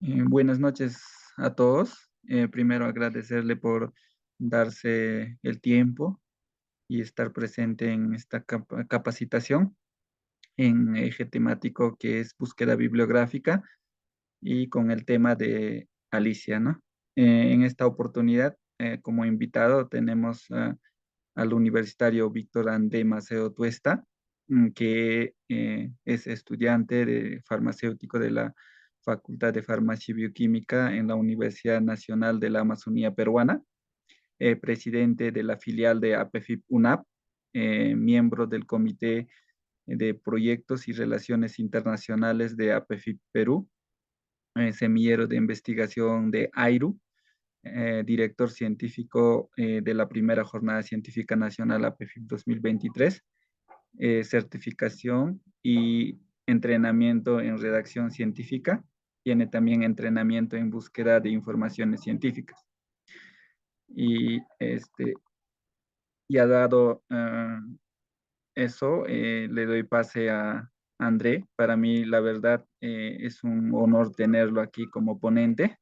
Buenas noches a todos. Primero agradecerle por darse el tiempo y estar presente en esta capacitación en eje temático que es búsqueda bibliográfica y con el tema de Alicia, ¿no? En esta oportunidad, como invitado, tenemos al universitario Víctor André Maceo Tuesta, que es estudiante de farmacéutico de la Facultad de Farmacia y Bioquímica en la Universidad Nacional de la Amazonía Peruana, presidente de la filial de APFIP UNAP, miembro del Comité de Proyectos y Relaciones Internacionales de APFIP Perú, semillero de investigación de AIRU, director científico de la primera Jornada Científica Nacional APFIP 2023, certificación y entrenamiento en redacción científica. Tiene también entrenamiento en búsqueda de informaciones científicas. Y ha dado eso, le doy pase a André. Para mí, la verdad, es un honor tenerlo aquí como ponente.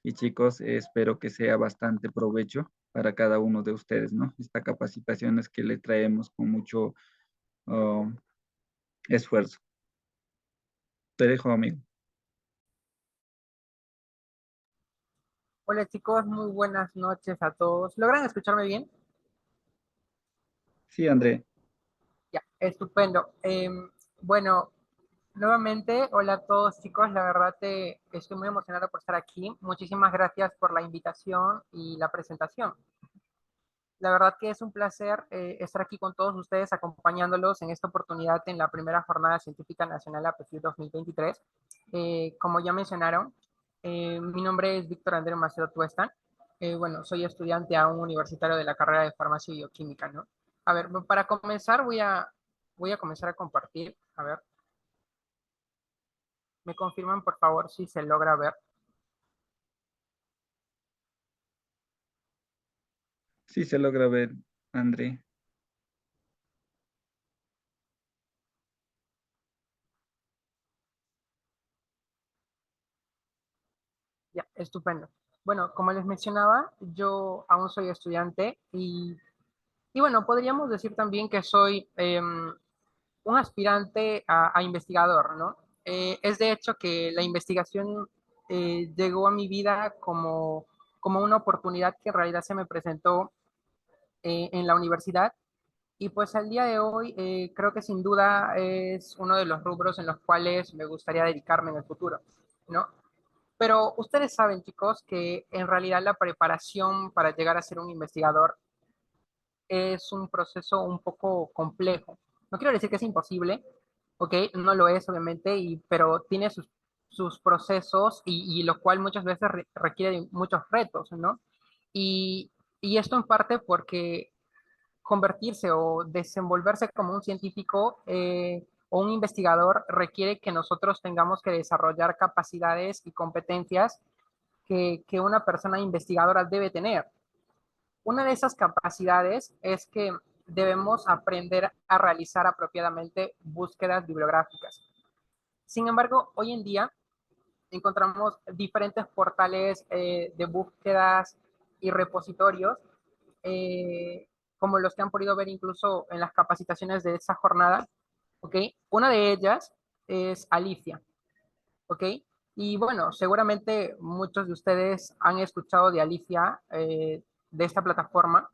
Y chicos, espero que sea bastante provecho para cada uno de ustedes, ¿no? Esta capacitación es que le traemos con mucho oh, esfuerzo. Te dejo, amigo. Hola chicos, muy buenas noches a todos. ¿Logran escucharme bien? Sí, André. Ya, estupendo. Bueno, nuevamente, hola a todos chicos, la verdad estoy muy emocionado por estar aquí. Muchísimas gracias por la invitación y la presentación. La verdad que es un placer estar aquí con todos ustedes, acompañándolos en esta oportunidad en la primera Jornada Científica Nacional APECID 2023. Como ya mencionaron, mi nombre es Víctor Andrés Macedo Tuestan. Bueno, soy estudiante aún universitario de la carrera de Farmacia y Bioquímica, ¿no? A ver, para comenzar voy a comenzar a compartir. A ver, me confirman por favor si se logra ver. Sí, se logra ver, André. Ya, estupendo. Bueno, como les mencionaba, yo aún soy estudiante y bueno, podríamos decir también que soy un aspirante a investigador, ¿no? Es de hecho que la investigación llegó a mi vida como una oportunidad que en realidad se me presentó en la universidad y pues al día de hoy creo que sin duda es uno de los rubros en los cuales me gustaría dedicarme en el futuro, ¿no? Pero ustedes saben, chicos, que en realidad la preparación para llegar a ser un investigador es un proceso un poco complejo. No quiero decir que es imposible, ¿ok? No lo es, obviamente, pero tiene sus procesos y lo cual muchas veces requiere de muchos retos, ¿no? Y, y esto en parte porque convertirse o desenvolverse como un científico o un investigador requiere que nosotros tengamos que desarrollar capacidades y competencias que una persona investigadora debe tener. Una de esas capacidades es que debemos aprender a realizar apropiadamente búsquedas bibliográficas. Sin embargo, hoy en día encontramos diferentes portales de búsquedas y repositorios, como los que han podido ver incluso en las capacitaciones de esa jornada. ¿Ok? Una de ellas es Alicia. ¿Ok? Y bueno, seguramente muchos de ustedes han escuchado de Alicia, de esta plataforma.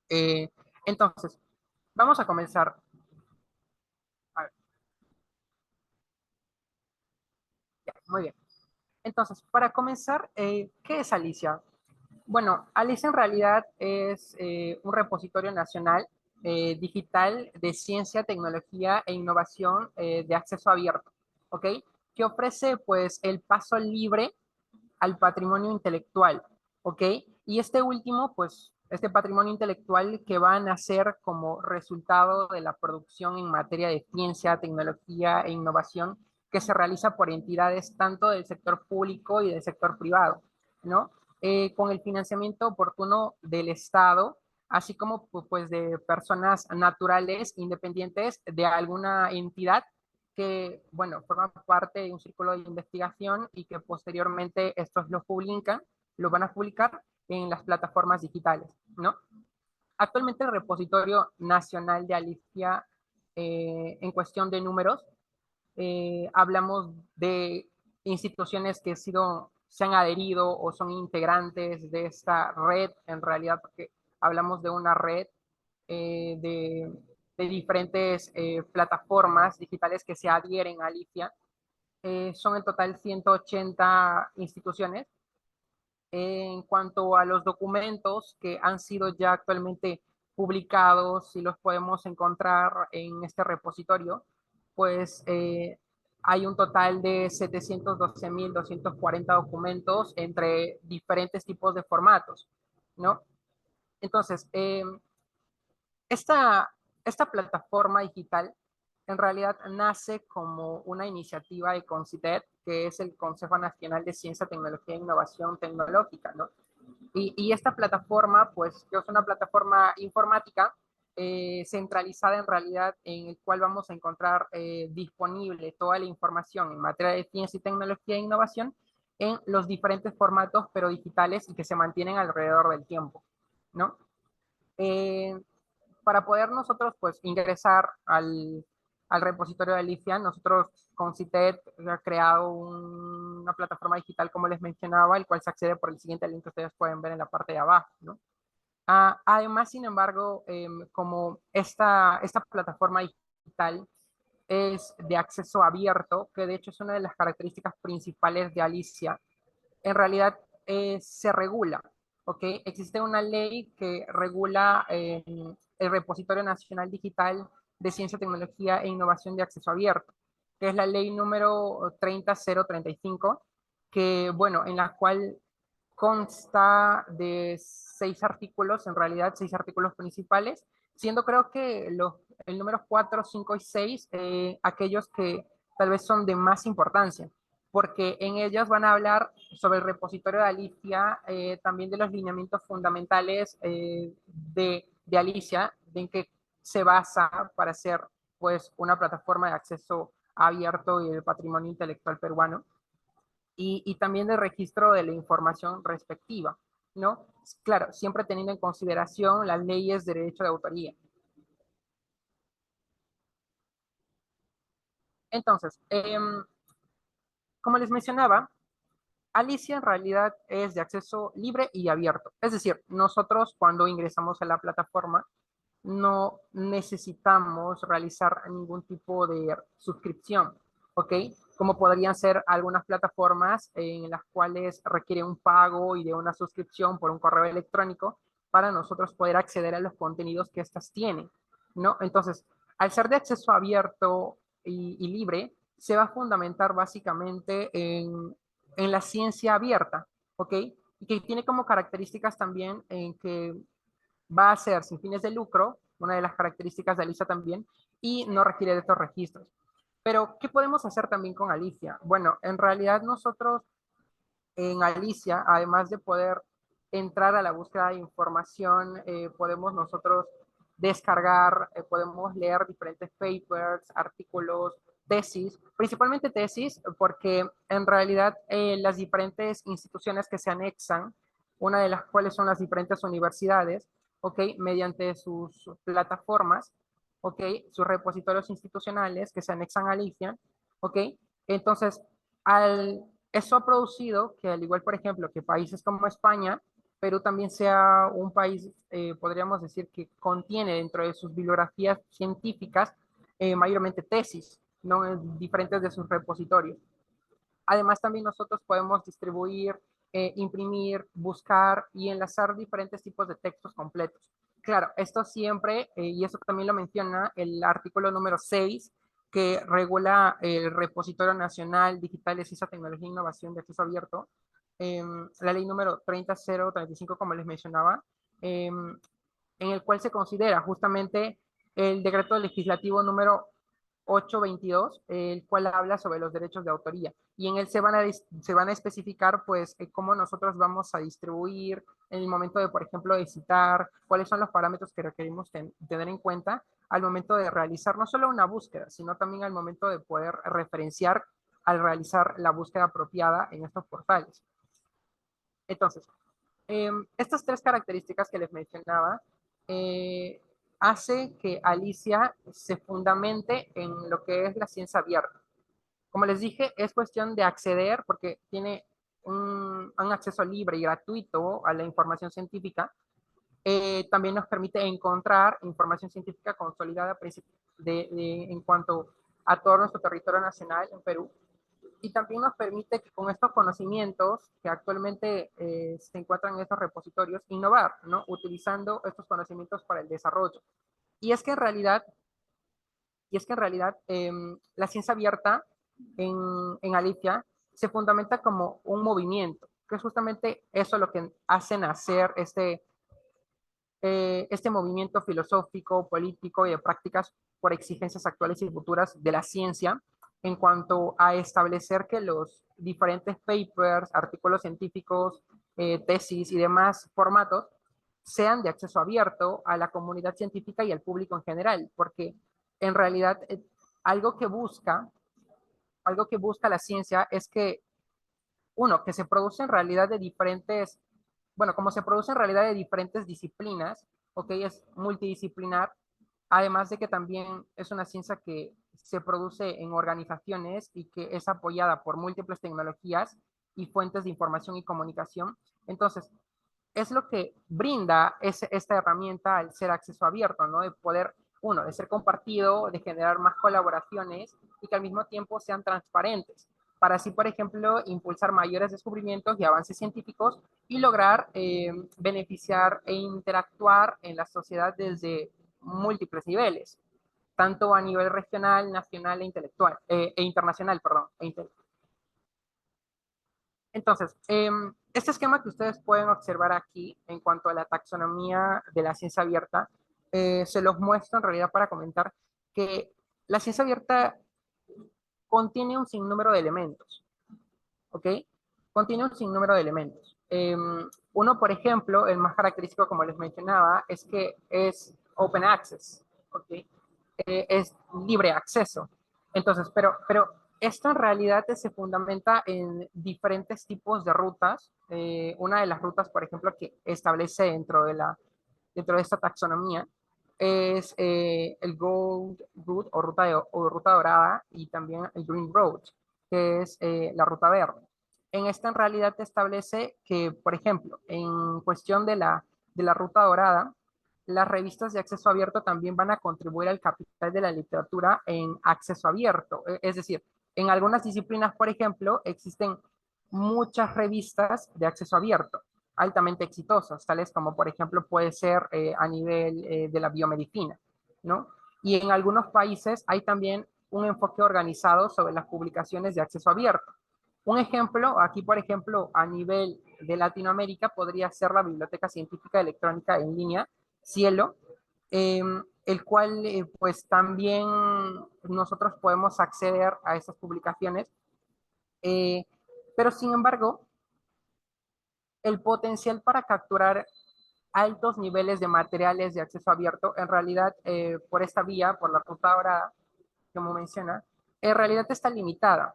Eh, entonces, vamos a comenzar. A ver, ya, muy bien. Entonces, para comenzar, ¿qué es Alicia? Bueno, Alicia en realidad es un repositorio nacional digital de ciencia, tecnología e innovación de acceso abierto, ¿ok? Que ofrece pues el paso libre al patrimonio intelectual, ¿ok? Y este último, pues, este patrimonio intelectual que va a nacer como resultado de la producción en materia de ciencia, tecnología e innovación que se realiza por entidades tanto del sector público y del sector privado, ¿no? Con el financiamiento oportuno del Estado, así como pues de personas naturales independientes de alguna entidad que, bueno, forman parte de un círculo de investigación y que posteriormente estos los van a publicar en las plataformas digitales, ¿no? Actualmente el repositorio nacional de Alicia, en cuestión de números, hablamos de instituciones que se han adherido o son integrantes de esta red, en realidad, porque hablamos de una red eh, de, de, diferentes plataformas digitales que se adhieren a Alicia. Son en total 180 instituciones. En cuanto a los documentos que han sido ya actualmente publicados, si los podemos encontrar en este repositorio, pues hay un total de 712.240 documentos entre diferentes tipos de formatos, ¿no? Entonces, esta, esta plataforma digital en realidad nace como una iniciativa de CONCITED, que es el Consejo Nacional de Ciencia, Tecnología e Innovación Tecnológica, ¿no? Y esta plataforma, pues, que es una plataforma informática centralizada en realidad, en el cual vamos a encontrar disponible toda la información en materia de ciencia y tecnología e innovación en los diferentes formatos, pero digitales y que se mantienen alrededor del tiempo, ¿no? Eh, para poder nosotros pues ingresar al repositorio de Alicia, nosotros con CITED ha creado una plataforma digital, como les mencionaba, el cual se accede por el siguiente link que ustedes pueden ver en la parte de abajo, ¿no? Además, sin embargo, como esta plataforma digital es de acceso abierto, que de hecho es una de las características principales de Alicia, en realidad se regula, ¿ok? Existe una ley que regula el Repositorio Nacional Digital de Ciencia, Tecnología e Innovación de Acceso Abierto, que es la ley número 30035, que, bueno, en la cual consta de 6 artículos, en realidad 6 artículos principales, siendo creo que el número 4, 5 y 6 aquellos que tal vez son de más importancia, porque en ellas van a hablar sobre el repositorio de Alicia, también de los lineamientos fundamentales de Alicia, de en qué se basa para ser pues una plataforma de acceso abierto y el patrimonio intelectual peruano, y también de registro de la información respectiva, ¿no? Claro, siempre teniendo en consideración las leyes de derecho de autoría. Entonces, como les mencionaba, Alicia en realidad es de acceso libre y abierto. Es decir, nosotros cuando ingresamos a la plataforma no necesitamos realizar ningún tipo de suscripción, ¿ok? Como podrían ser algunas plataformas en las cuales requiere un pago y de una suscripción por un correo electrónico para nosotros poder acceder a los contenidos que éstas tienen, ¿no? Entonces, al ser de acceso abierto y libre, se va a fundamentar básicamente en la ciencia abierta, ¿ok? Y que tiene como características también en que va a ser sin fines de lucro, una de las características de Alicia también, y no requiere de estos registros. Pero, ¿qué podemos hacer también con Alicia? Bueno, en realidad nosotros en Alicia, además de poder entrar a la búsqueda de información, podemos nosotros descargar, podemos leer diferentes papers, artículos, tesis, principalmente tesis, porque en realidad las diferentes instituciones que se anexan, una de las cuales son las diferentes universidades, ¿ok? Mediante sus plataformas, ¿ok? Sus repositorios institucionales que se anexan a Alicia, ¿ok? Entonces, eso ha producido que, al igual, por ejemplo, que países como España, Perú también sea un país, podríamos decir, que contiene dentro de sus bibliografías científicas mayormente tesis, ¿no? Diferentes de sus repositorios. Además, también nosotros podemos distribuir, imprimir, buscar y enlazar diferentes tipos de textos completos. Claro, esto siempre, y eso también lo menciona el artículo número 6, que regula el Repositorio Nacional Digital de Ciencia, Tecnología e Innovación de Acceso Abierto, la ley número 30035, como les mencionaba, en el cual se considera justamente el decreto legislativo número 822, el cual habla sobre los derechos de autoría. Y en él se van a especificar, pues, cómo nosotros vamos a distribuir en el momento de, por ejemplo, de citar, cuáles son los parámetros que requerimos tener en cuenta al momento de realizar no solo una búsqueda, sino también al momento de poder referenciar al realizar la búsqueda apropiada en estos portales. Entonces, estas tres características que les mencionaba eh, hace que Alicia se fundamente en lo que es la ciencia abierta. Como les dije, es cuestión de acceder porque tiene un acceso libre y gratuito a la información científica. También nos permite encontrar información científica consolidada en cuanto a todo nuestro territorio nacional en Perú, y también nos permite que con estos conocimientos que actualmente se encuentran en estos repositorios, innovar, ¿no? Utilizando estos conocimientos para el desarrollo. Y es que en realidad, la ciencia abierta en Alicia se fundamenta como un movimiento, que es justamente eso lo que hace nacer este movimiento filosófico, político y de prácticas por exigencias actuales y futuras de la ciencia en cuanto a establecer que los diferentes papers, artículos científicos, tesis y demás formatos sean de acceso abierto a la comunidad científica y al público en general, porque en realidad algo que busca, algo que busca la ciencia es que, uno, que se produce en realidad de diferentes, bueno, como se produce en realidad de diferentes disciplinas, ok, es multidisciplinar, además de que también es una ciencia que se produce en organizaciones y que es apoyada por múltiples tecnologías y fuentes de información y comunicación. Entonces, es lo que brinda esta herramienta al ser acceso abierto, ¿no? De poder, uno, de ser compartido, de generar más colaboraciones y que al mismo tiempo sean transparentes, para así, por ejemplo, impulsar mayores descubrimientos y avances científicos y lograr beneficiar e interactuar en la sociedad desde múltiples niveles, tanto a nivel regional, nacional e intelectual, e internacional, perdón. Entonces, este esquema que ustedes pueden observar aquí en cuanto a la taxonomía de la ciencia abierta, se los muestro en realidad para comentar que la ciencia abierta contiene un sinnúmero de elementos, ¿ok? Contiene un sinnúmero de elementos. Uno, por ejemplo, el más característico, como les mencionaba, es que es open access, ¿ok? Es libre acceso. Entonces, pero esto en realidad se fundamenta en diferentes tipos de rutas. Una de las rutas, por ejemplo, que establece dentro de esta taxonomía es el Gold Route o ruta dorada y también el Green Road, que es la ruta verde. En esta en realidad establece que, por ejemplo, en cuestión de la ruta dorada, las revistas de acceso abierto también van a contribuir al capital de la literatura en acceso abierto. Es decir, en algunas disciplinas, por ejemplo, existen muchas revistas de acceso abierto, altamente exitosas, tales como, por ejemplo, puede ser a nivel de la biomedicina, ¿no? Y en algunos países hay también un enfoque organizado sobre las publicaciones de acceso abierto. Un ejemplo, aquí por ejemplo, a nivel de Latinoamérica, podría ser la Biblioteca Científica Electrónica en línea, Cielo, eh, el cual pues también nosotros podemos acceder a esas publicaciones, eh, pero sin embargo, el potencial para capturar altos niveles de materiales de acceso abierto, en realidad por esta vía, por la ruta dorada, como menciona, en realidad está limitada.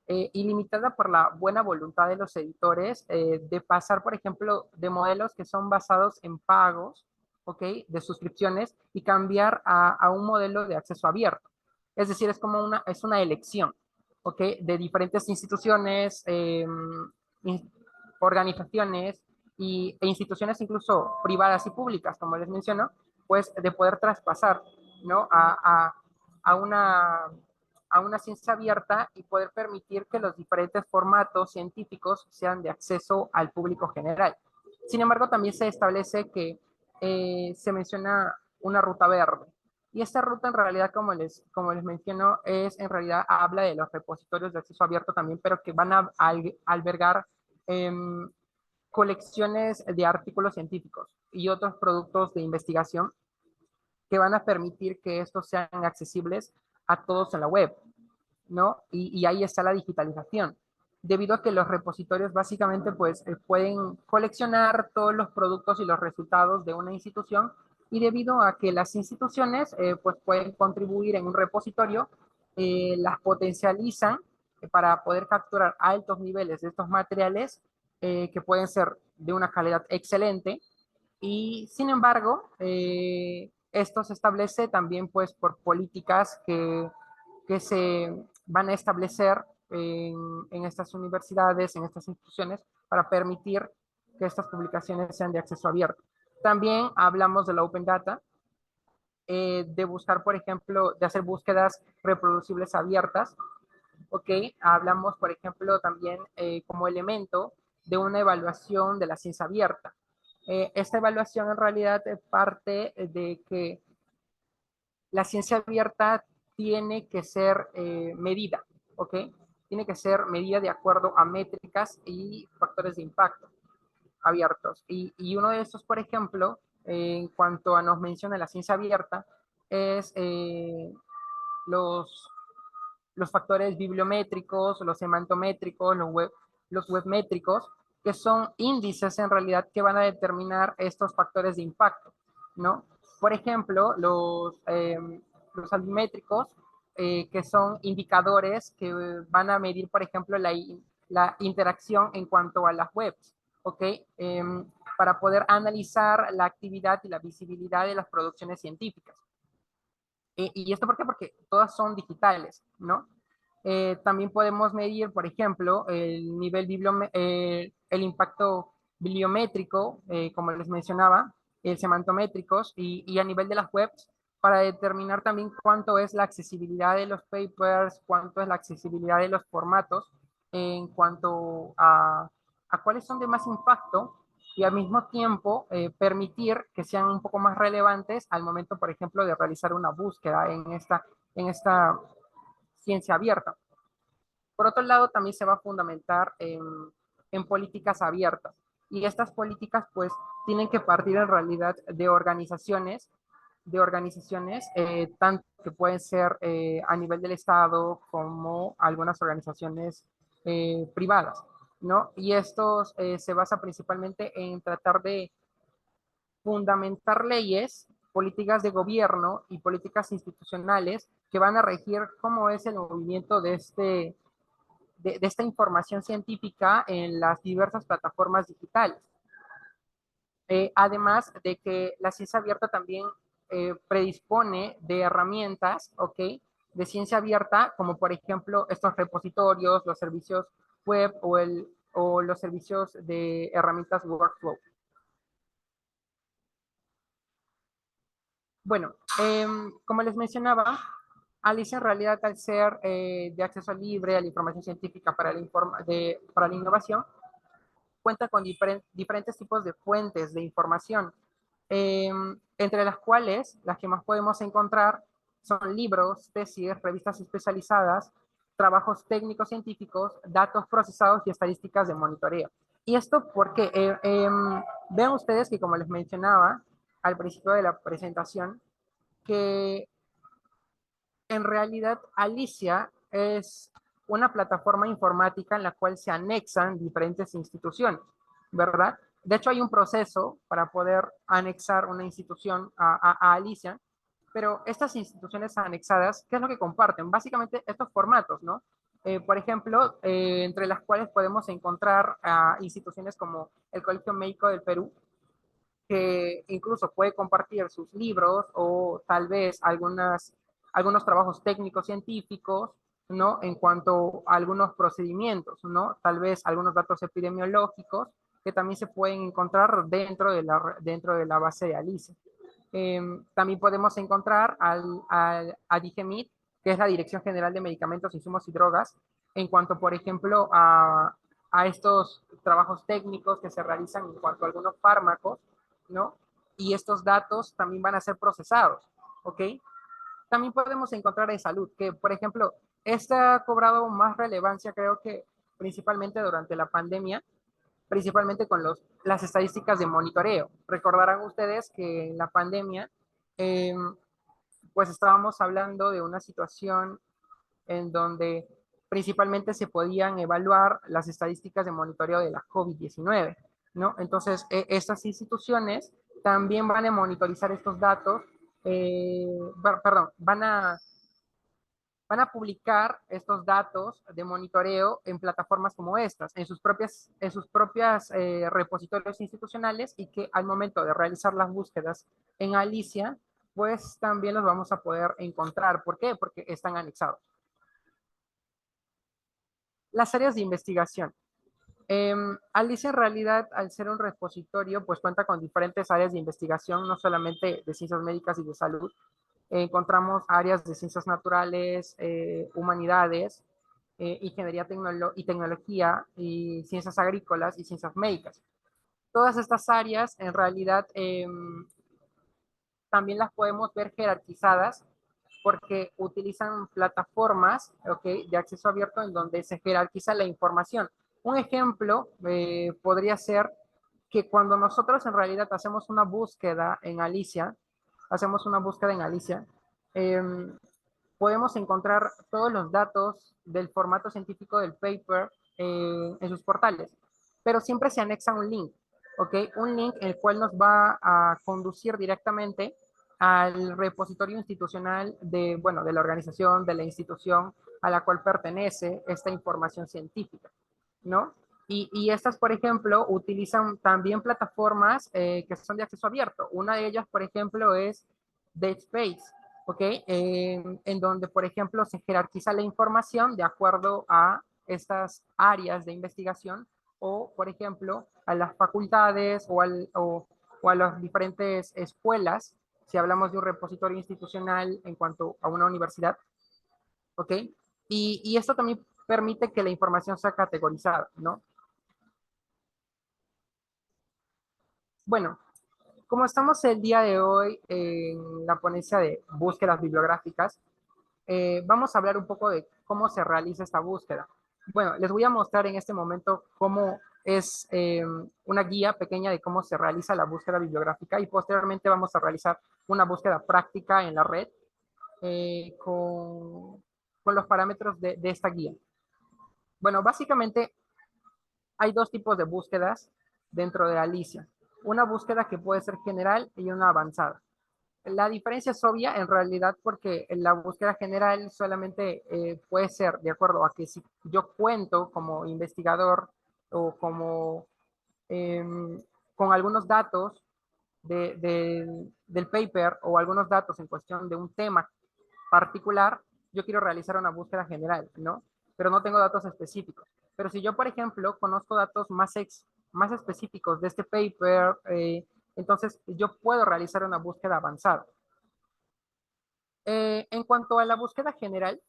Y limitada por la buena voluntad de los editores de pasar, por ejemplo, de modelos que son basados en pagos, ¿ok? De suscripciones y cambiar a un modelo de acceso abierto. Es decir, es una elección, ¿ok? De diferentes instituciones, organizaciones e instituciones incluso privadas y públicas, como les menciono, pues de poder traspasar, ¿no? A una ciencia abierta y poder permitir que los diferentes formatos científicos sean de acceso al público general. Sin embargo, también se establece que se menciona una ruta verde. Y esta ruta en realidad, como les menciono, en realidad habla de los repositorios de acceso abierto también, pero que van a albergar eh, colecciones de artículos científicos y otros productos de investigación que van a permitir que estos sean accesibles a todos en la web, ¿no? Y ahí está la digitalización, debido a que los repositorios básicamente pues pueden coleccionar todos los productos y los resultados de una institución, y debido a que las instituciones pues pueden contribuir en un repositorio, las potencializan para poder capturar altos niveles de estos materiales, que pueden ser de una calidad excelente. Y sin embargo, esto se establece también pues por políticas que se van a establecer en estas universidades, en estas instituciones, para permitir que estas publicaciones sean de acceso abierto. También hablamos de la Open Data, de buscar, por ejemplo, de hacer búsquedas reproducibles abiertas, ¿ok? Hablamos, por ejemplo, también como elemento de una evaluación de la ciencia abierta. Esta evaluación en realidad parte de que la ciencia abierta tiene que ser medida, ¿ok? Tiene que ser medida de acuerdo a métricas y factores de impacto abiertos. Y uno de estos, por ejemplo, en cuanto a nos menciona la ciencia abierta, es los, los factores bibliométricos, los semantométricos, los webmétricos, que son índices en realidad que van a determinar estos factores de impacto, ¿no? Por ejemplo, los altimétricos, que son indicadores que van a medir, por ejemplo, la interacción en cuanto a las webs, ¿ok? Para poder analizar la actividad y la visibilidad de las producciones científicas. ¿Y esto por qué? Porque todas son digitales, ¿no? También podemos medir, por ejemplo, el nivel el impacto bibliométrico, como les mencionaba, el semantométricos, y a nivel de las webs, para determinar también cuánto es la accesibilidad de los papers, cuánto es la accesibilidad de los formatos, en cuanto a cuáles son de más impacto, y al mismo tiempo permitir que sean un poco más relevantes al momento, por ejemplo, de realizar una búsqueda en esta ciencia abierta. Por otro lado, también se va a fundamentar en políticas abiertas. Y estas políticas, pues, tienen que partir en realidad de organizaciones tanto que pueden ser a nivel del Estado como algunas organizaciones privadas, ¿no? Y esto se basa principalmente en tratar de fundamentar leyes, políticas de gobierno y políticas institucionales que van a regir cómo es el movimiento de esta información científica en las diversas plataformas digitales. Además de que la ciencia abierta también predispone de herramientas, ¿ok? De ciencia abierta, como por ejemplo estos repositorios, los servicios web o los servicios de herramientas workflow. Bueno, como les mencionaba, Alice en realidad al ser de acceso libre a la información científica para la innovación, cuenta con diferentes tipos de fuentes de información, entre las cuales las que más podemos encontrar son libros, tesis, revistas especializadas, trabajos técnicos científicos, datos procesados y estadísticas de monitoreo. Y esto porque vean ustedes que, como les mencionaba al principio de la presentación, que en realidad Alicia es una plataforma informática en la cual se anexan diferentes instituciones, ¿verdad? De hecho, hay un proceso para poder anexar una institución a Alicia, pero estas instituciones anexadas, ¿qué es lo que comparten? Básicamente estos formatos, ¿no? Por ejemplo, entre las cuales podemos encontrar instituciones como el Colegio Médico del Perú, que incluso puede compartir sus libros o tal vez algunos trabajos técnicos científicos, ¿no? En cuanto a algunos procedimientos, ¿no? Tal vez algunos datos epidemiológicos que también se pueden encontrar dentro de la base de ALICE. También podemos encontrar a DIGEMIT, que es la Dirección General de Medicamentos, Insumos y Drogas, en cuanto, por ejemplo, a estos trabajos técnicos que se realizan en cuanto a algunos fármacos, ¿no? Y estos datos también van a ser procesados, ¿ok? También podemos encontrar de salud, que por ejemplo, esta ha cobrado más relevancia, creo que principalmente durante la pandemia, principalmente con las estadísticas de monitoreo. Recordarán ustedes que en la pandemia, eh, pues estábamos hablando de una situación en donde principalmente se podían evaluar las estadísticas de monitoreo de la COVID-19, ¿no? Entonces, estas instituciones también van a monitorizar estos datos, perdón, van a publicar estos datos de monitoreo en plataformas como estas, en sus propias repositorios institucionales, y que al momento de realizar las búsquedas en Alicia, pues también los vamos a poder encontrar. ¿Por qué? Porque están anexados. Las áreas de investigación. Alicia en realidad, al ser un repositorio, pues cuenta con diferentes áreas de investigación, no solamente de ciencias médicas y de salud. Encontramos áreas de ciencias naturales, humanidades, ingeniería y tecnología, y ciencias agrícolas y ciencias médicas. Todas estas áreas en realidad también las podemos ver jerarquizadas porque utilizan plataformas, ¿okay?, de acceso abierto en donde se jerarquiza la información. Un ejemplo podría ser que cuando nosotros en realidad hacemos una búsqueda en Alicia, eh, podemos encontrar todos los datos del formato científico del paper en sus portales, pero siempre se anexa un link, ¿ok? Un link el cual nos va a conducir directamente al repositorio institucional de, bueno, de la organización, de la institución a la cual pertenece esta información científica, ¿no? Y estas, por ejemplo, utilizan también plataformas que son de acceso abierto. Una de ellas, por ejemplo, es DataSpace, ¿ok? En donde, por ejemplo, se jerarquiza la información de acuerdo a estas áreas de investigación o, por ejemplo, a las facultades o a las diferentes escuelas, si hablamos de un repositorio institucional en cuanto a una universidad, ¿ok? Y esto también permite que la información sea categorizada, ¿no? Bueno, como estamos el día de hoy en la ponencia de búsquedas bibliográficas, vamos a hablar un poco de cómo se realiza esta búsqueda. Bueno, les voy a mostrar en este momento cómo es una guía pequeña de cómo se realiza la búsqueda bibliográfica, y posteriormente vamos a realizar una búsqueda práctica en la red con los parámetros de esta guía. Bueno, básicamente hay dos tipos de búsquedas dentro de Alicia. Una búsqueda que puede ser general y una avanzada. La diferencia es obvia en realidad porque la búsqueda general solamente puede ser de acuerdo a que si yo cuento como investigador o como eh, con algunos datos del paper o algunos datos en cuestión de un tema particular, yo quiero realizar una búsqueda general, ¿no? Pero no tengo datos específicos. Pero si yo, por ejemplo, conozco datos más específicos de este paper, entonces yo puedo realizar una búsqueda avanzada. En cuanto a la búsqueda general,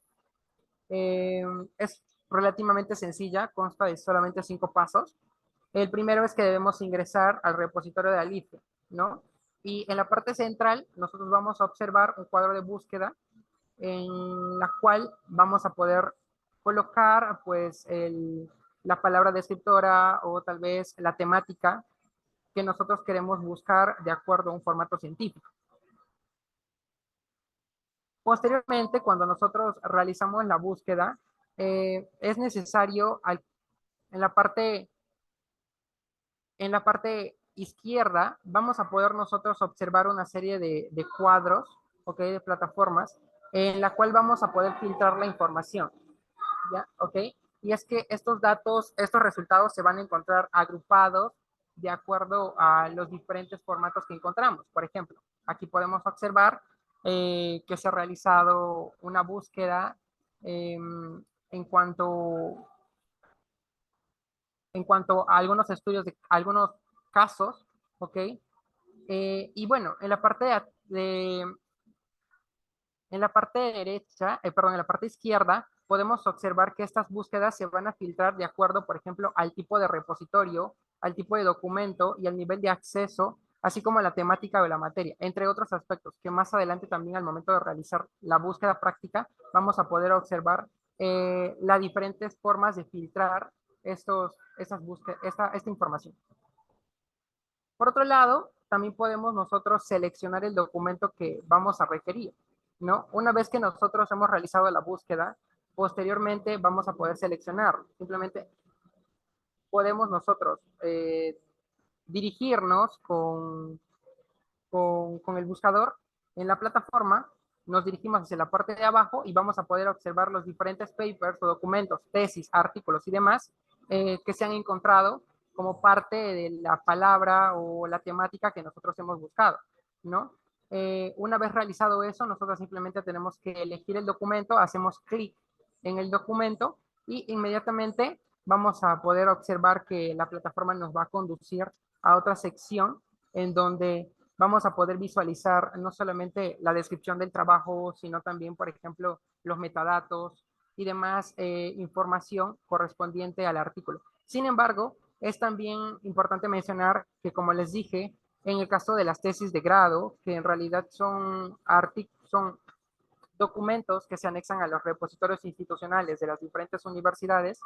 eh, es relativamente sencilla, consta de solamente 5 pasos. El primero es que debemos ingresar al repositorio de Alicia, ¿no? Y en la parte central nosotros vamos a observar un cuadro de búsqueda en la cual vamos a poder colocar pues la palabra descriptora o tal vez la temática que nosotros queremos buscar de acuerdo a un formato científico. Posteriormente, cuando nosotros realizamos la búsqueda, es necesario en la parte, en la parte izquierda, vamos a poder nosotros observar una serie de cuadros, ¿ok? De plataformas, en la cual vamos a poder filtrar la información, ¿ya? ¿Ok? Y es que estos datos, estos resultados se van a encontrar agrupados de acuerdo a los diferentes formatos que encontramos. Por ejemplo, aquí podemos observar que se ha realizado una búsqueda eh, en cuanto, en cuanto a algunos estudios de algunos casos, ¿ok? Y bueno, en la parte derecha, perdón, en la parte izquierda, podemos observar que estas búsquedas se van a filtrar de acuerdo, por ejemplo, al tipo de repositorio, al tipo de documento y al nivel de acceso, así como a la temática de la materia, entre otros aspectos que más adelante también al momento de realizar la búsqueda práctica vamos a poder observar las diferentes formas de filtrar esta información. Por otro lado, también podemos nosotros seleccionar el documento que vamos a requerir. ¿no? Una vez que nosotros hemos realizado la búsqueda, posteriormente vamos a poder seleccionar. Simplemente podemos nosotros dirigirnos con el buscador en la plataforma, nos dirigimos hacia la parte de abajo y vamos a poder observar los diferentes papers o documentos, tesis, artículos y demás que se han encontrado como parte de la palabra o la temática que nosotros hemos buscado, ¿no? Una vez realizado eso, nosotros simplemente tenemos que elegir el documento, hacemos clic en el documento y inmediatamente vamos a poder observar que la plataforma nos va a conducir a otra sección en donde vamos a poder visualizar no solamente la descripción del trabajo, sino también, por ejemplo, los metadatos y demás información correspondiente al artículo. Sin embargo, es también importante mencionar que, como les dije, en el caso de las tesis de grado, que en realidad son documentos que se anexan a los repositorios institucionales de las diferentes universidades,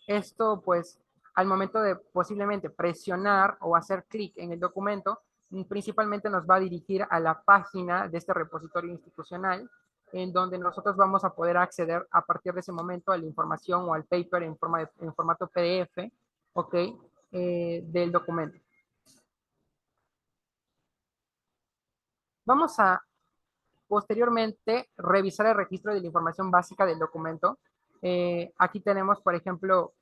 esto pues al momento de posiblemente presionar o hacer clic en el documento, principalmente nos va a dirigir a la página de este repositorio institucional, en donde nosotros vamos a poder acceder a partir de ese momento a la información o al paper en formato PDF, ¿ok? Del documento. Vamos a posteriormente revisar el registro de la información básica del documento. Aquí tenemos, por ejemplo,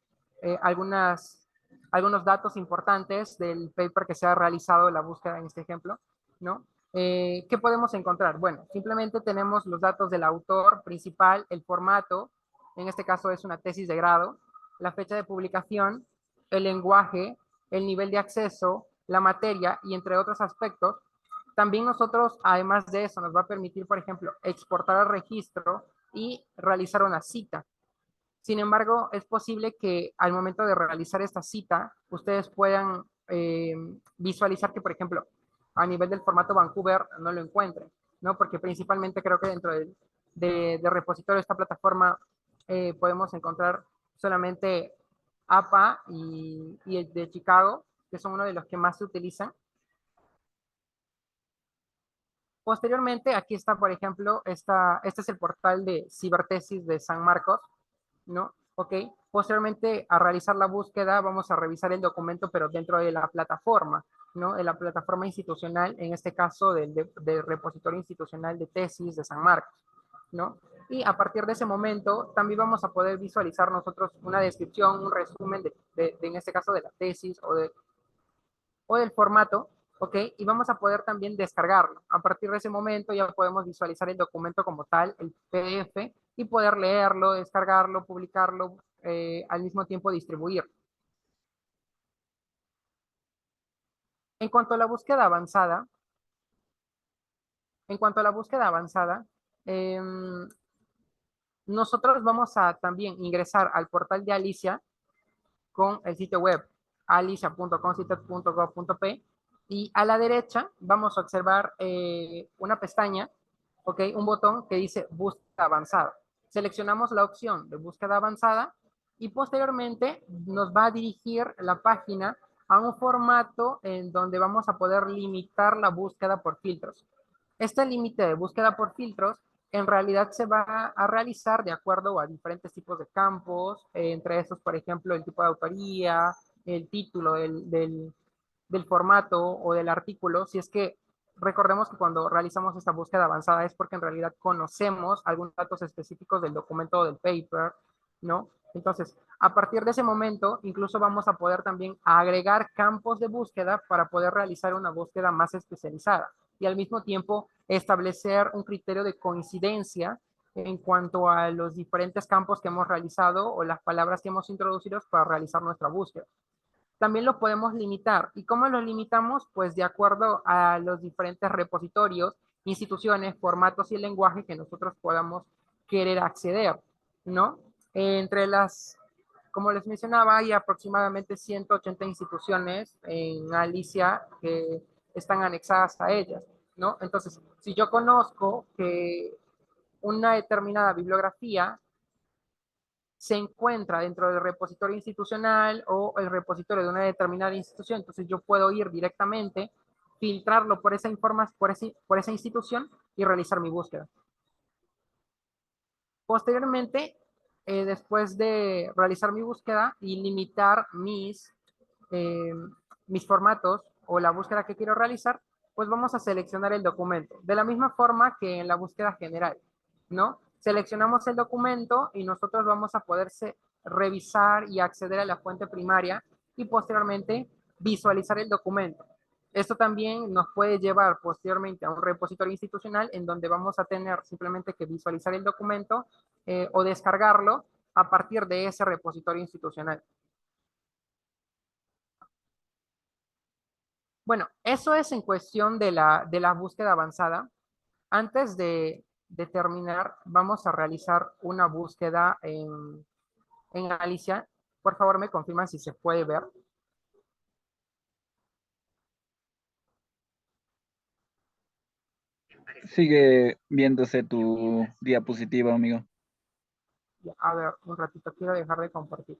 algunos datos importantes del paper que se ha realizado la búsqueda en este ejemplo, ¿no? ¿Qué podemos encontrar? Bueno, simplemente tenemos los datos del autor principal, el formato, en este caso es una tesis de grado, la fecha de publicación, el lenguaje, el nivel de acceso, la materia y entre otros aspectos. También nosotros, además de eso, nos va a permitir, por ejemplo, exportar al registro y realizar una cita. Sin embargo, es posible que al momento de realizar esta cita, ustedes puedan visualizar que, por ejemplo, a nivel del formato Vancouver no lo encuentren, ¿no? Porque principalmente creo que dentro de repositorio de esta plataforma podemos encontrar solamente APA y el de Chicago, que son uno de los que más se utilizan. Posteriormente, aquí está, por ejemplo, este es el portal de cibertesis de San Marcos, ¿no? Ok. Posteriormente, a realizar la búsqueda, vamos a revisar el documento, pero dentro de la plataforma, ¿no? De la plataforma institucional, en este caso del repositorio institucional de tesis de San Marcos, ¿no? Y a partir de ese momento, también vamos a poder visualizar nosotros una descripción, un resumen en este caso de la tesis o del formato, ¿ok? Y vamos a poder también descargarlo. A partir de ese momento ya podemos visualizar el documento como tal, el PDF, y poder leerlo, descargarlo, publicarlo, al mismo tiempo distribuir. En cuanto a la búsqueda avanzada, en cuanto a la búsqueda avanzada, eh, nosotros vamos a también ingresar al portal de Alicia con el sitio web alicia.concitec.gov.p y a la derecha vamos a observar una pestaña, ¿ok? Un botón que dice búsqueda avanzada. Seleccionamos la opción de búsqueda avanzada y posteriormente nos va a dirigir la página a un formato en donde vamos a poder limitar la búsqueda por filtros. Este límite de búsqueda por filtros en realidad se va a realizar de acuerdo a diferentes tipos de campos, entre esos, por ejemplo, el tipo de autoría, el título del formato o del artículo, si es que recordemos que cuando realizamos esta búsqueda avanzada es porque en realidad conocemos algunos datos específicos del documento o del paper, ¿no? Entonces, a partir de ese momento, incluso vamos a poder también agregar campos de búsqueda para poder realizar una búsqueda más especializada y al mismo tiempo establecer un criterio de coincidencia en cuanto a los diferentes campos que hemos realizado o las palabras que hemos introducido para realizar nuestra búsqueda. También lo podemos limitar. ¿Y cómo lo limitamos? Pues de acuerdo a los diferentes repositorios, instituciones, formatos y el lenguaje que nosotros podamos querer acceder, ¿no? Entre las, como les mencionaba, hay aproximadamente 180 instituciones en Alicia que están anexadas a ellas, ¿no? Entonces, si yo conozco que una determinada bibliografía se encuentra dentro del repositorio institucional o el repositorio de una determinada institución, entonces yo puedo ir directamente, filtrarlo por esa institución y realizar mi búsqueda. Posteriormente, después de realizar mi búsqueda y limitar eh, mis formatos o la búsqueda que quiero realizar, pues vamos a seleccionar el documento. De la misma forma que en la búsqueda general, ¿no? Seleccionamos el documento y nosotros vamos a poder revisar y acceder a la fuente primaria y posteriormente visualizar el documento. Esto también nos puede llevar posteriormente a un repositorio institucional en donde vamos a tener simplemente que visualizar el documento o descargarlo a partir de ese repositorio institucional. Bueno, eso es en cuestión de la búsqueda avanzada. Antes de terminar, vamos a realizar una búsqueda en Alicia. Por favor, me confirman si se puede ver. Sigue viéndose tu diapositiva, amigo. A ver, un ratito, quiero dejar de compartir.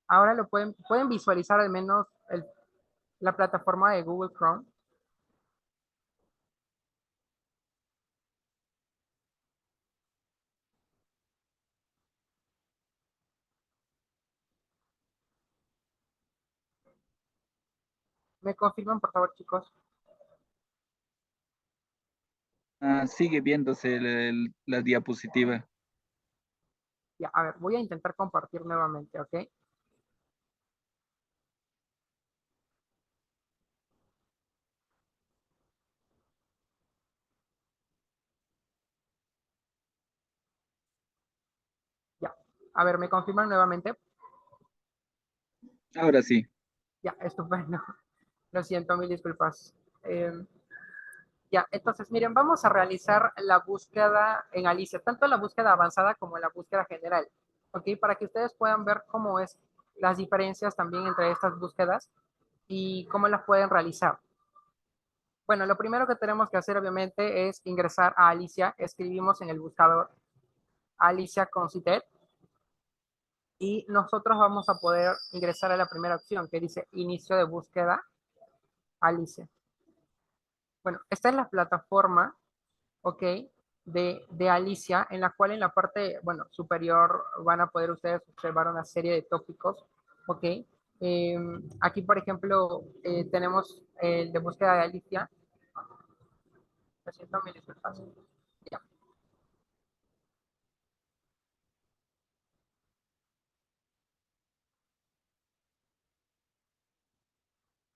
Ahora pueden visualizar al menos la plataforma de Google Chrome. ¿Me confirman, por favor, chicos? Ah, sigue viéndose la diapositiva. Ya, a ver, voy a intentar compartir nuevamente, ¿ok? Ya. A ver, ¿me confirman nuevamente? Ahora sí. Ya, estupendo. Lo siento, mil disculpas. Ya, entonces, miren, vamos a realizar la búsqueda en Alicia, tanto la búsqueda avanzada como la búsqueda general, ¿ok? Para que ustedes puedan ver cómo es las diferencias también entre estas búsquedas y cómo las pueden realizar. Bueno, lo primero que tenemos que hacer, obviamente, es ingresar a Alicia. Escribimos en el buscador Alicia con CITED y nosotros vamos a poder ingresar a la primera opción que dice inicio de búsqueda Alicia. Bueno, esta es la plataforma, ¿ok? De Alicia, en la cual en la parte, bueno, superior van a poder ustedes observar una serie de tópicos, ¿ok? Aquí, por ejemplo, tenemos el de búsqueda de Alicia. Lo siento, mil disculpas. Ya.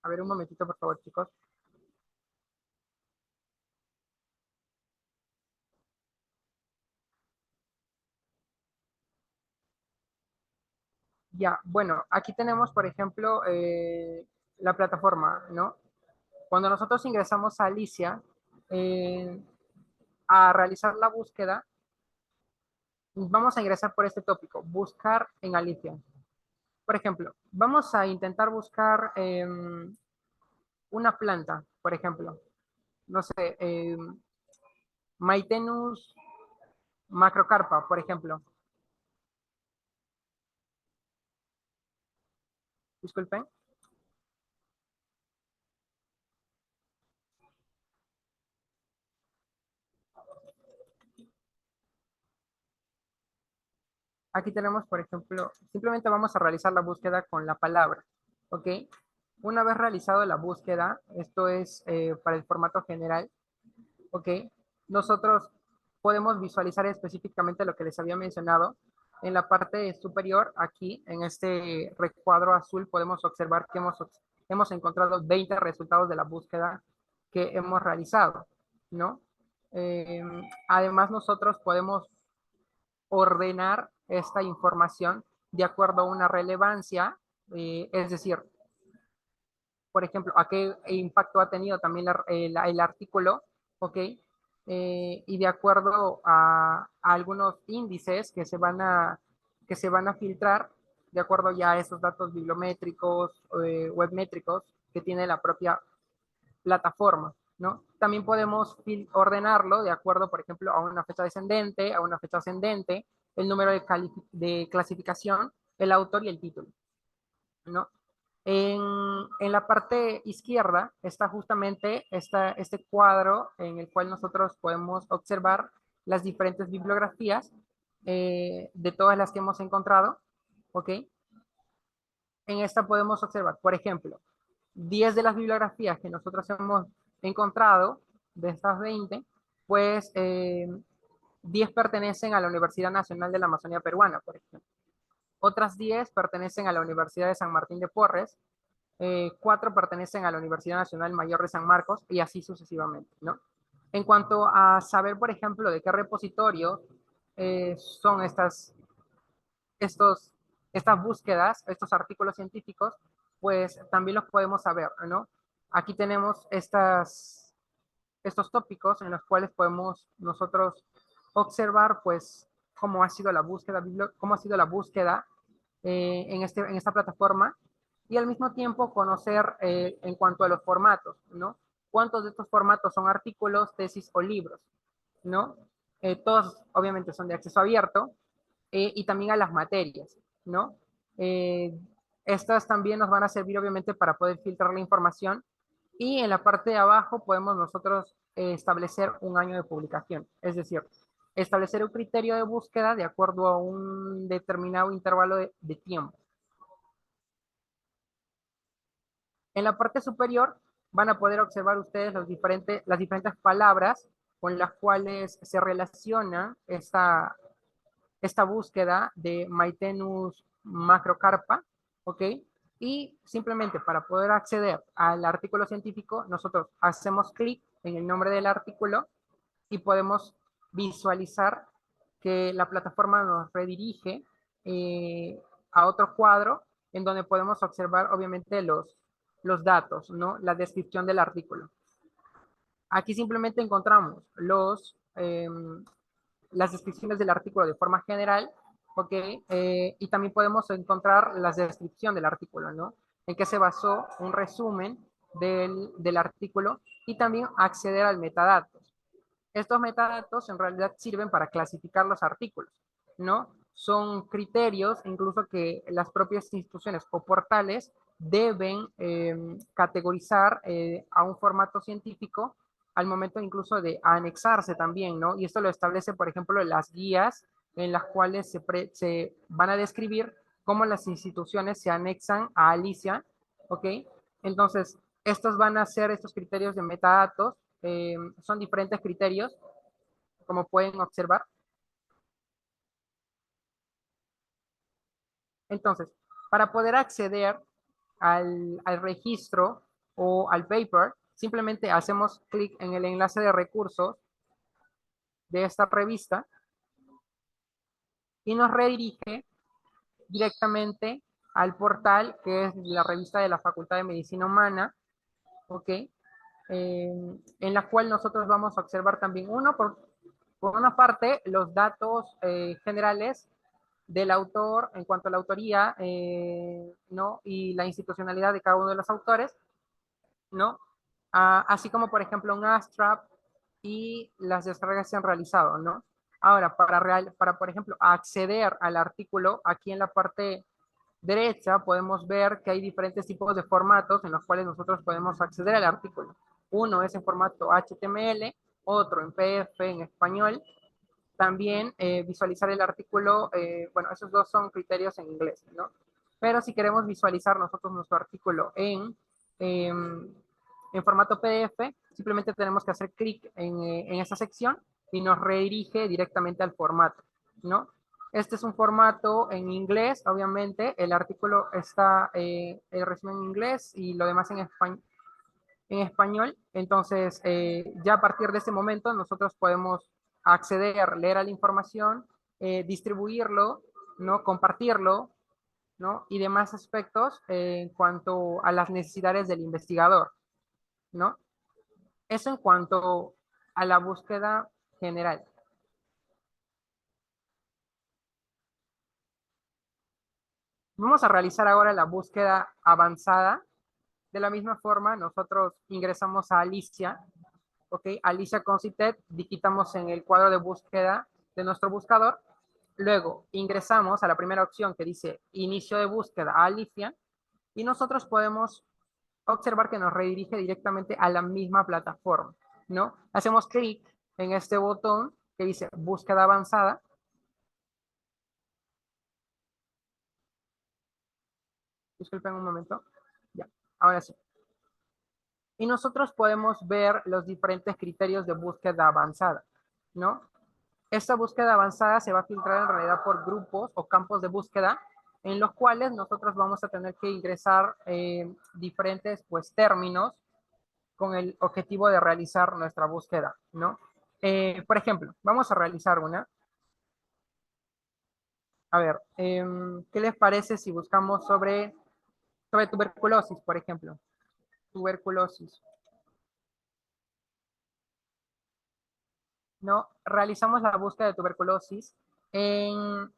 A ver, un momentito, por favor, chicos. Ya, bueno, aquí tenemos, por ejemplo, la plataforma, ¿no? Cuando nosotros ingresamos a Alicia eh, a realizar la búsqueda, vamos a ingresar por este tópico, buscar en Alicia. Por ejemplo, vamos a intentar buscar una planta, por ejemplo, no sé, Maitenus macrocarpa, por ejemplo. Disculpen. Aquí tenemos, por ejemplo, simplemente vamos a realizar la búsqueda con la palabra, ¿ok? Una vez realizado la búsqueda, esto es para el formato general, ¿ok? Nosotros podemos visualizar específicamente lo que les había mencionado. En la parte superior, aquí, en este recuadro azul, podemos observar que hemos encontrado 20 resultados de la búsqueda que hemos realizado, ¿no? Eh, Además, nosotros podemos ordenar esta información de acuerdo a una relevancia, es decir, por ejemplo, a qué impacto ha tenido también el artículo, ¿ok? Y de acuerdo a algunos índices que se van a filtrar, de acuerdo ya a esos datos bibliométricos, webmétricos que tiene la propia plataforma, ¿no? También podemos ordenarlo de acuerdo, por ejemplo, a una fecha descendente, a una fecha ascendente, el número de clasificación, el autor y el título, ¿no? En la parte izquierda está justamente este cuadro en el cual nosotros podemos observar las diferentes bibliografías de todas las que hemos encontrado, ¿ok? En esta podemos observar, por ejemplo, 10 de las bibliografías que nosotros hemos encontrado, de estas 20, pues 10 pertenecen a la Universidad Nacional de la Amazonía Peruana, por ejemplo. Otras 10 pertenecen a la Universidad de San Martín de Porres, 4 pertenecen a la Universidad Nacional Mayor de San Marcos y así sucesivamente, ¿no? En cuanto a saber, por ejemplo, de qué repositorio son estos, estas búsquedas, estos artículos científicos, pues también los podemos saber, ¿no? Aquí tenemos estos tópicos en los cuales podemos nosotros observar, pues, cómo ha sido la búsqueda, cómo ha sido la búsqueda en esta plataforma y al mismo tiempo conocer en cuanto a los formatos, ¿no? ¿Cuántos de estos formatos son artículos, tesis o libros, ¿no? Todos obviamente son de acceso abierto y también a las materias, ¿no? Eh, Estas también nos van a servir obviamente para poder filtrar la información y en la parte de abajo podemos nosotros establecer un año de publicación, es decir, establecer un criterio de búsqueda de acuerdo a un determinado intervalo de tiempo. En la parte superior van a poder observar ustedes las diferentes palabras con las cuales se relaciona esta búsqueda de Maitenus macrocarpa, ¿ok? Y simplemente para poder acceder al artículo científico, nosotros hacemos clic en el nombre del artículo y podemos visualizar que la plataforma nos redirige a otro cuadro en donde podemos observar obviamente los datos, ¿no? La descripción del artículo. Aquí simplemente encontramos las descripciones del artículo de forma general, ¿ok? Y también podemos encontrar la descripción del artículo, ¿no? En qué se basó un resumen del artículo y también acceder al metadatos. Estos metadatos en realidad sirven para clasificar los artículos, ¿no? Son criterios incluso que las propias instituciones o portales deben categorizar a un formato científico al momento incluso de anexarse también, ¿no? Y esto lo establece, por ejemplo, las guías en las cuales se van a describir cómo las instituciones se anexan a Alicia, ¿ok? Entonces, estos van a ser estos criterios de metadatos, son diferentes criterios, como pueden observar. Entonces, para poder acceder al registro o al paper, simplemente hacemos clic en el enlace de recursos de esta revista y nos redirige directamente al portal que es la revista de la Facultad de Medicina Humana, ¿ok? En la cual nosotros vamos a observar también por una parte los datos generales del autor en cuanto a la autoría, ¿no? Y la institucionalidad de cada uno de los autores, ¿no? Así como, por ejemplo, un abstract y las descargas que se han realizado, ¿no? Ahora, para, por ejemplo, acceder al artículo, aquí en la parte derecha podemos ver que hay diferentes tipos de formatos en los cuales nosotros podemos acceder al artículo. Uno es en formato HTML, otro en PDF en español. También visualizar el artículo, bueno, esos dos son criterios en inglés, ¿no? Pero si queremos visualizar nosotros nuestro artículo en formato PDF, simplemente tenemos que hacer clic en esa sección y nos redirige directamente al formato, ¿no? Este es un formato en inglés, obviamente, el artículo está el resumen en inglés y lo demás en español. Entonces, ya a partir de ese momento nosotros podemos acceder, leer a la información, distribuirlo, ¿no? Compartirlo, ¿no? Y demás aspectos en cuanto a las necesidades del investigador, ¿no? Eso en cuanto a la búsqueda general. Vamos a realizar ahora la búsqueda avanzada. De la misma forma, nosotros ingresamos a Alicia ¿ok? Alicia Concitet, digitamos en el cuadro de búsqueda de nuestro buscador, luego ingresamos a la primera opción que dice inicio de búsqueda a Alicia, y nosotros podemos observar que nos redirige directamente a la misma plataforma, ¿no? Hacemos clic en este botón que dice búsqueda avanzada. Disculpen un momento. Ya, ahora sí. Y nosotros podemos ver los diferentes criterios de búsqueda avanzada, ¿no? Esta búsqueda avanzada se va a filtrar en realidad por grupos o campos de búsqueda en los cuales nosotros vamos a tener que ingresar diferentes pues términos con el objetivo de realizar nuestra búsqueda, ¿no? Por ejemplo, vamos a realizar una. A ver, ¿qué les parece si buscamos sobre tuberculosis, por ejemplo? Tuberculosis. ¿No? Realizamos la búsqueda de tuberculosis. En,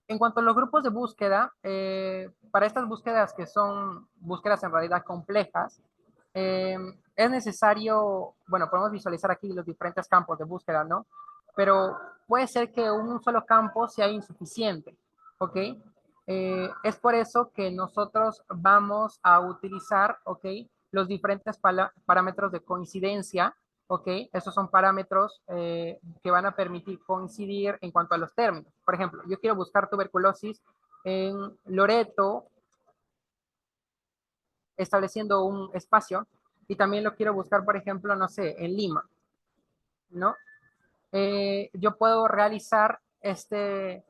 en cuanto a los grupos de búsqueda, para estas búsquedas que son búsquedas en realidad complejas, eh, es necesario, bueno, podemos visualizar aquí los diferentes campos de búsqueda, ¿no? Pero puede ser que un solo campo sea insuficiente, ¿ok? Es por eso que nosotros vamos a utilizar, ¿ok? Los diferentes parámetros de coincidencia, ¿ok? Esos son parámetros que van a permitir coincidir en cuanto a los términos. Por ejemplo, yo quiero buscar tuberculosis en Loreto, estableciendo un espacio, y también lo quiero buscar, por ejemplo, no sé, en Lima, ¿no? Yo puedo realizar este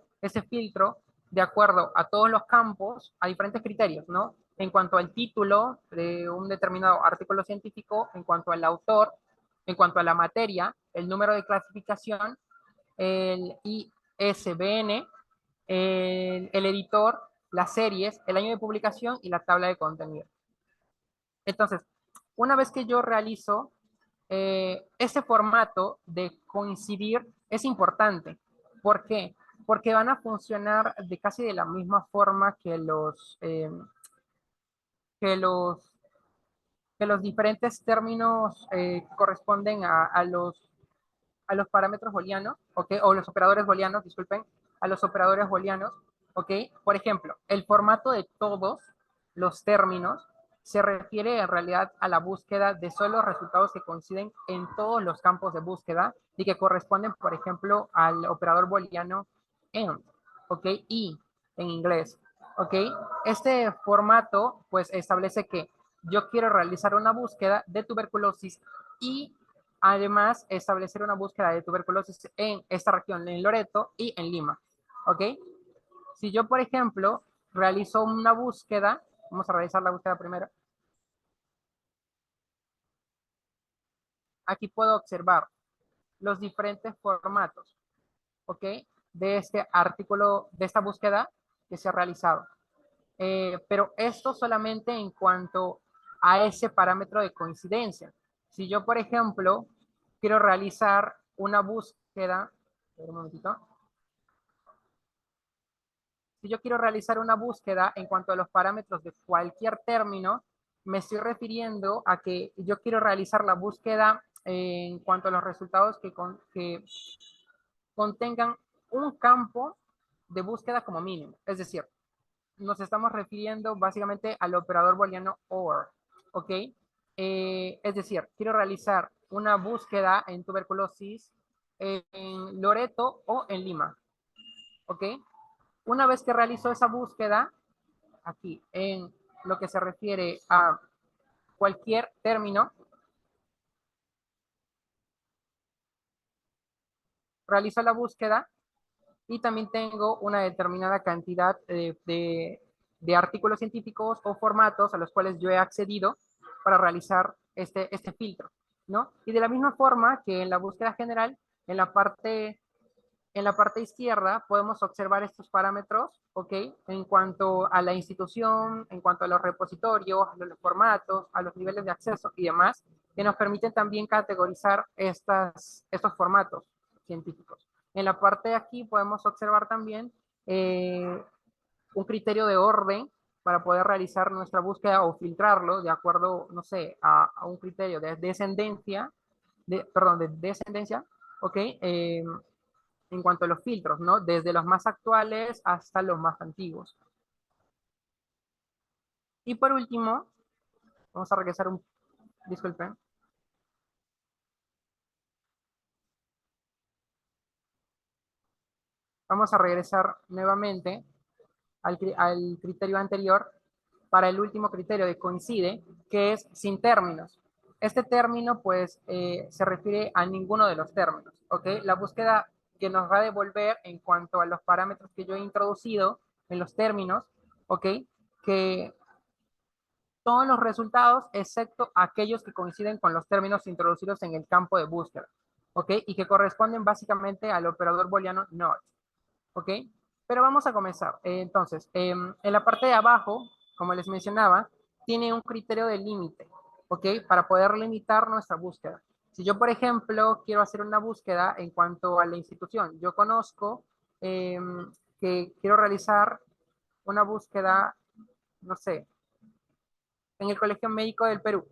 filtro de acuerdo a todos los campos, a diferentes criterios, ¿no? En cuanto al título de un determinado artículo científico, en cuanto al autor, en cuanto a la materia, el número de clasificación, el ISBN, el editor, las series, el año de publicación y la tabla de contenido. Entonces, una vez que yo realizo ese formato de coincidir es importante. ¿Por qué? Porque van a funcionar de casi de la misma forma que los, que los diferentes términos que corresponden a los parámetros booleanos, ¿ok? O los operadores booleanos, disculpen, a los operadores booleanos, ¿ok? Por ejemplo, el formato de todos los términos se refiere en realidad a la búsqueda de solo resultados que coinciden en todos los campos de búsqueda y que corresponden, por ejemplo, al operador booleano AND, ¿ok? Y en inglés, ¿ok? Este formato, pues, establece que yo quiero realizar una búsqueda de tuberculosis y además establecer una búsqueda de tuberculosis en esta región, en Loreto y en Lima, ¿ok? Si yo, por ejemplo, realizo una búsqueda, vamos a realizar la búsqueda primero, aquí puedo observar los diferentes formatos, ¿ok? De este artículo, de esta búsqueda que se ha realizado. Pero esto solamente en cuanto a ese parámetro de coincidencia. Si yo, por ejemplo, quiero realizar una búsqueda, un momentito, si yo quiero realizar una búsqueda en cuanto a los parámetros de cualquier término, me estoy refiriendo a que yo quiero realizar la búsqueda en cuanto a los resultados que contengan un campo de búsqueda como mínimo. Es decir, nos estamos refiriendo básicamente al operador booleano OR, ¿ok? Es decir, quiero realizar una búsqueda en tuberculosis en Loreto o en Lima, ¿ok? Una vez que realizo esa búsqueda, aquí en lo que se refiere a cualquier término, realizo la búsqueda y también tengo una determinada cantidad de artículos científicos o formatos a los cuales yo he accedido para realizar este filtro, ¿no? Y de la misma forma que en la búsqueda general, en la parte en la parte izquierda podemos observar estos parámetros, ¿ok? En cuanto a la institución, en cuanto a los repositorios, a los formatos, a los niveles de acceso y demás, que nos permiten también categorizar estos formatos científicos. En la parte de aquí podemos observar también un criterio de orden para poder realizar nuestra búsqueda o filtrarlo de acuerdo, no sé, a un criterio de descendencia, perdón, de descendencia, ¿ok? En cuanto a los filtros, ¿no? Desde los más actuales hasta los más antiguos. Y por último, vamos a regresar disculpen. Vamos a regresar nuevamente al criterio anterior para el último criterio de coincide, que es sin términos. Este término, pues, se refiere a ninguno de los términos, ¿ok? La búsqueda que nos va a devolver en cuanto a los parámetros que yo he introducido en los términos, ¿ok? Que todos los resultados, excepto aquellos que coinciden con los términos introducidos en el campo de búsqueda, ¿ok? Y que corresponden básicamente al operador booleano NOT, ¿ok? Pero vamos a comenzar. Entonces, en la parte de abajo, como les mencionaba, tiene un criterio de límite, ¿ok? Para poder limitar nuestra búsqueda. Si yo, por ejemplo, quiero hacer una búsqueda en cuanto a la institución, yo conozco que quiero realizar una búsqueda, no sé, en el Colegio Médico del Perú,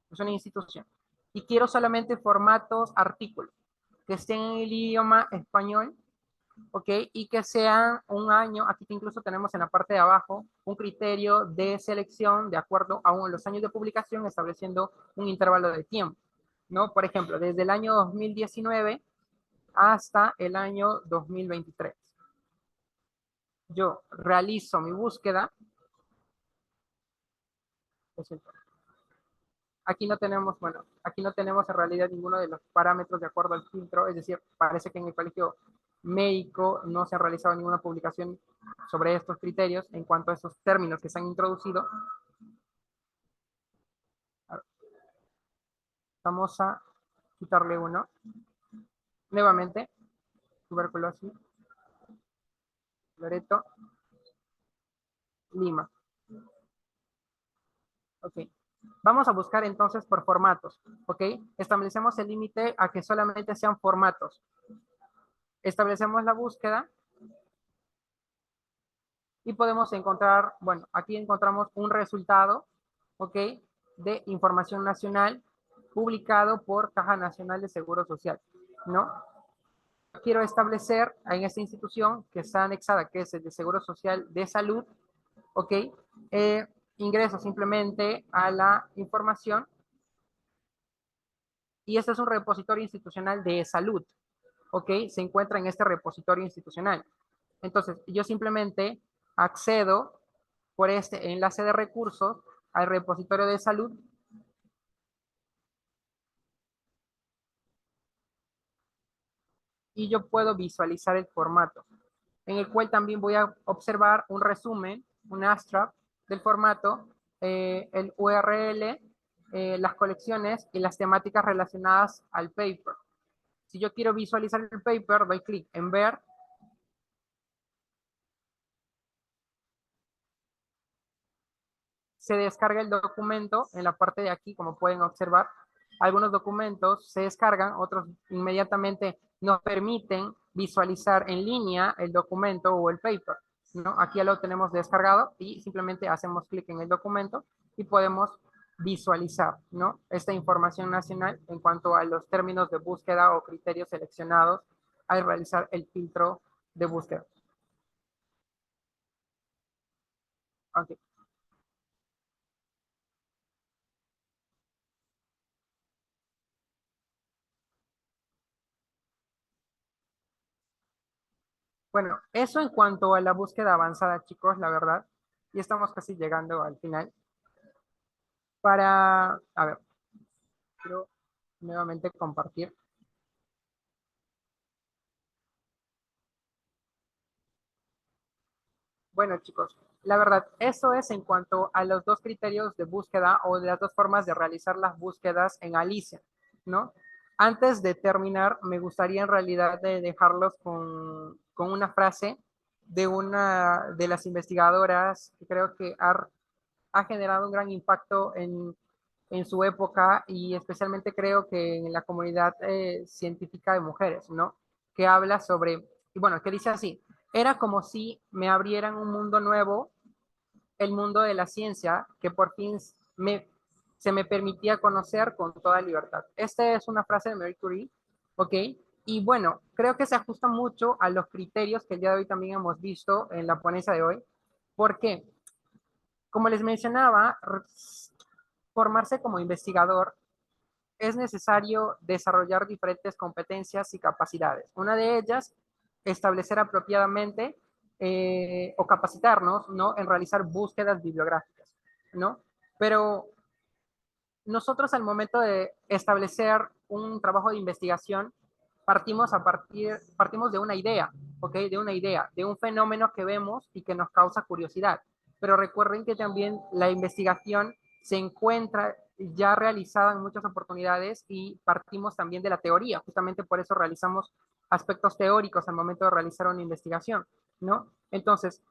es una institución, y quiero solamente formatos artículos que estén en el idioma español, ¿ok? Y que sean un año, aquí incluso tenemos en la parte de abajo un criterio de selección de acuerdo a los años de publicación, estableciendo un intervalo de tiempo, ¿no? Por ejemplo, desde el año 2019 hasta el año 2023. Yo realizo mi búsqueda. Aquí no tenemos, bueno, aquí no tenemos en realidad ninguno de los parámetros de acuerdo al filtro, es decir, parece que en el colegio médico no se ha realizado ninguna publicación sobre estos criterios en cuanto a esos términos que se han introducido. Vamos a quitarle uno. Nuevamente, tuberculosis, Loreto, Lima. Ok. Vamos a buscar entonces por formatos, ¿ok? Establecemos el límite a que solamente sean formatos. Establecemos la búsqueda y podemos encontrar, bueno, aquí encontramos un resultado, ¿ok? De información nacional publicado por Caja Nacional de Seguro Social, ¿no? Quiero establecer en esta institución que está anexada, que es el de Seguro Social de Salud, ¿ok? Ingreso simplemente a la información y este es un repositorio institucional de salud, ¿ok? Se encuentra en este repositorio institucional. Entonces, yo simplemente accedo por este enlace de recursos al repositorio de salud y yo puedo visualizar el formato, en el cual también voy a observar un resumen, un abstract del formato, el URL, las colecciones y las temáticas relacionadas al paper. Si yo quiero visualizar el paper, doy clic en ver. Se descarga el documento en la parte de aquí, como pueden observar. Algunos documentos se descargan, otros inmediatamente nos permiten visualizar en línea el documento o el paper, ¿no? Aquí ya lo tenemos descargado y simplemente hacemos clic en el documento y podemos visualizar, ¿no? Esta información nacional en cuanto a los términos de búsqueda o criterios seleccionados al realizar el filtro de búsqueda. Okay. Bueno, eso en cuanto a la búsqueda avanzada, chicos, la verdad. Y estamos casi llegando al final. A ver, quiero nuevamente compartir. Bueno, chicos, la verdad, eso es en cuanto a los dos criterios de búsqueda o de las dos formas de realizar las búsquedas en Alicia, ¿no? Antes de terminar, me gustaría en realidad de dejarlos con una frase de una de las investigadoras que creo que ha generado un gran impacto en su época y especialmente creo que en la comunidad científica de mujeres, ¿no? Que habla sobre, y bueno, que dice así, era como si me abrieran un mundo nuevo, el mundo de la ciencia que por fin se me permitía conocer con toda libertad. Esta es una frase de Marie Curie, ¿ok? Y bueno, creo que se ajusta mucho a los criterios que el día de hoy también hemos visto en la ponencia de hoy. ¿Por qué? Como les mencionaba, formarse como investigador es necesario desarrollar diferentes competencias y capacidades. Una de ellas, establecer apropiadamente o capacitarnos, ¿no? En realizar búsquedas bibliográficas, ¿no? Pero nosotros al momento de establecer un trabajo de investigación, partimos de una idea, ¿ok? De una idea, de un fenómeno que vemos y que nos causa curiosidad. Pero recuerden que también la investigación se encuentra ya realizada en muchas oportunidades y partimos también de la teoría. Justamente por eso realizamos aspectos teóricos al momento de realizar una investigación, ¿no? Entonces,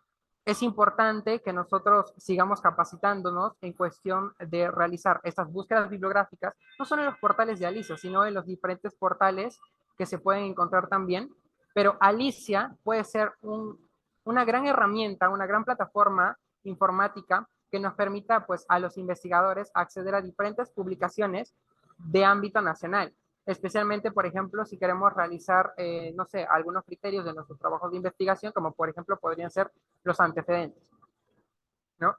es importante que nosotros sigamos capacitándonos en cuestión de realizar estas búsquedas bibliográficas, no solo en los portales de Alicia, sino en los diferentes portales que se pueden encontrar también. Pero Alicia puede ser una gran herramienta, una gran plataforma informática que nos permita pues, a los investigadores acceder a diferentes publicaciones de ámbito nacional. Especialmente, por ejemplo, si queremos realizar, no sé, algunos criterios de nuestros trabajos de investigación, como por ejemplo podrían ser los antecedentes, ¿no?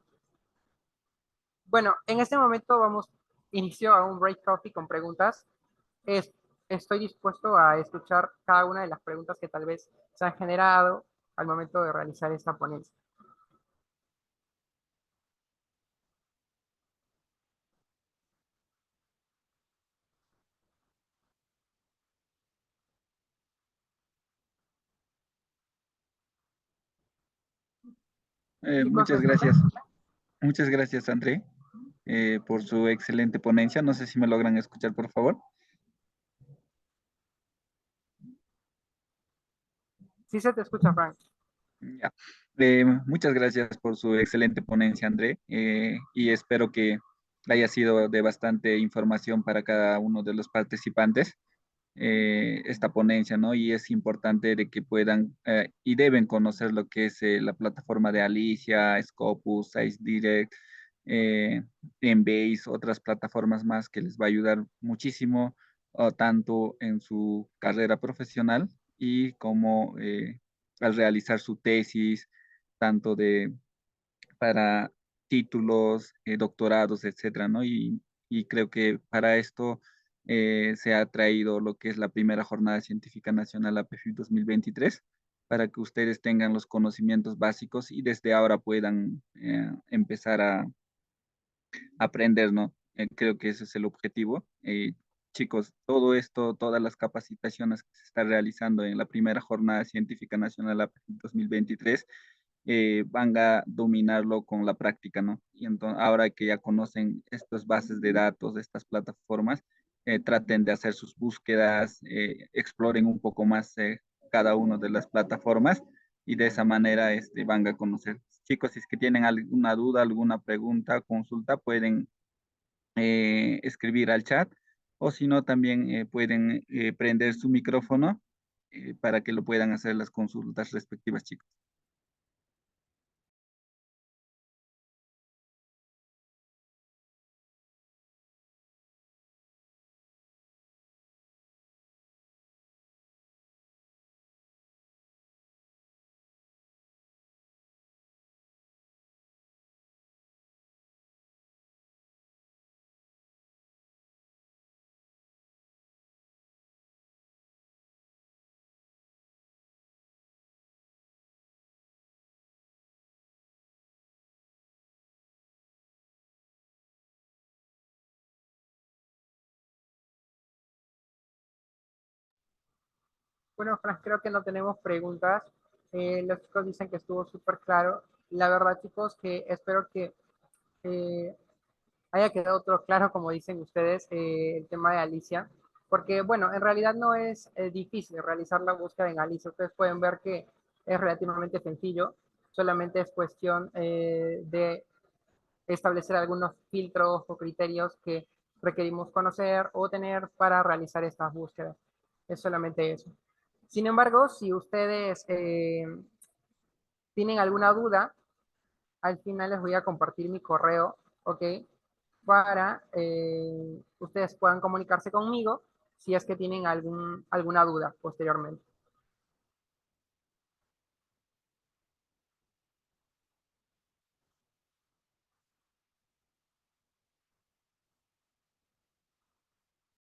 Bueno, en este momento vamos inicio a un break coffee con preguntas. Es, estoy dispuesto a escuchar cada una de las preguntas que tal vez se han generado al momento de realizar esta ponencia. Chicos, ¿me Muchas escuchan? gracias. Muchas gracias, André, por su excelente ponencia. No sé si me logran escuchar, por favor. Sí se te escucha, Frank. Ya. Muchas gracias por su excelente ponencia, André, y espero que haya sido de bastante información para cada uno de los participantes esta ponencia, ¿no? Y es importante de que puedan y deben conocer lo que es la plataforma de Alicia, Scopus, Ice Direct, Embase, otras plataformas más que les va a ayudar muchísimo, tanto en su carrera profesional y como al realizar su tesis, tanto de para títulos, doctorados, etcétera, ¿no? Y creo que para esto se ha traído lo que es la primera Jornada Científica Nacional APEFIT 2023, para que ustedes tengan los conocimientos básicos y desde ahora puedan empezar a aprender, ¿no? Creo que ese es el objetivo. Chicos, todo esto, todas las capacitaciones que se están realizando en la primera Jornada Científica Nacional APEFIT 2023 van a dominarlo con la práctica, ¿no? Y entonces, ahora que ya conocen estas bases de datos, estas plataformas, traten de hacer sus búsquedas, exploren un poco más cada una de las plataformas y de esa manera van a conocer. Chicos, si es que tienen alguna duda, alguna pregunta, consulta, pueden escribir al chat o si no, también pueden prender su micrófono para que lo puedan hacer las consultas respectivas, chicos. Bueno, Frank, creo que no tenemos preguntas. Los chicos dicen que estuvo súper claro. La verdad, chicos, que espero que eh, haya quedado todo claro, como dicen ustedes, el tema de Alicia. Porque, bueno, en realidad no es difícil realizar la búsqueda en Alicia. Ustedes pueden ver que es relativamente sencillo. Solamente es cuestión de establecer algunos filtros o criterios que requerimos conocer o tener para realizar estas búsquedas. Es solamente eso. Sin embargo, si ustedes tienen alguna duda, al final les voy a compartir mi correo, ¿ok? Para ustedes puedan comunicarse conmigo si es que tienen alguna duda posteriormente.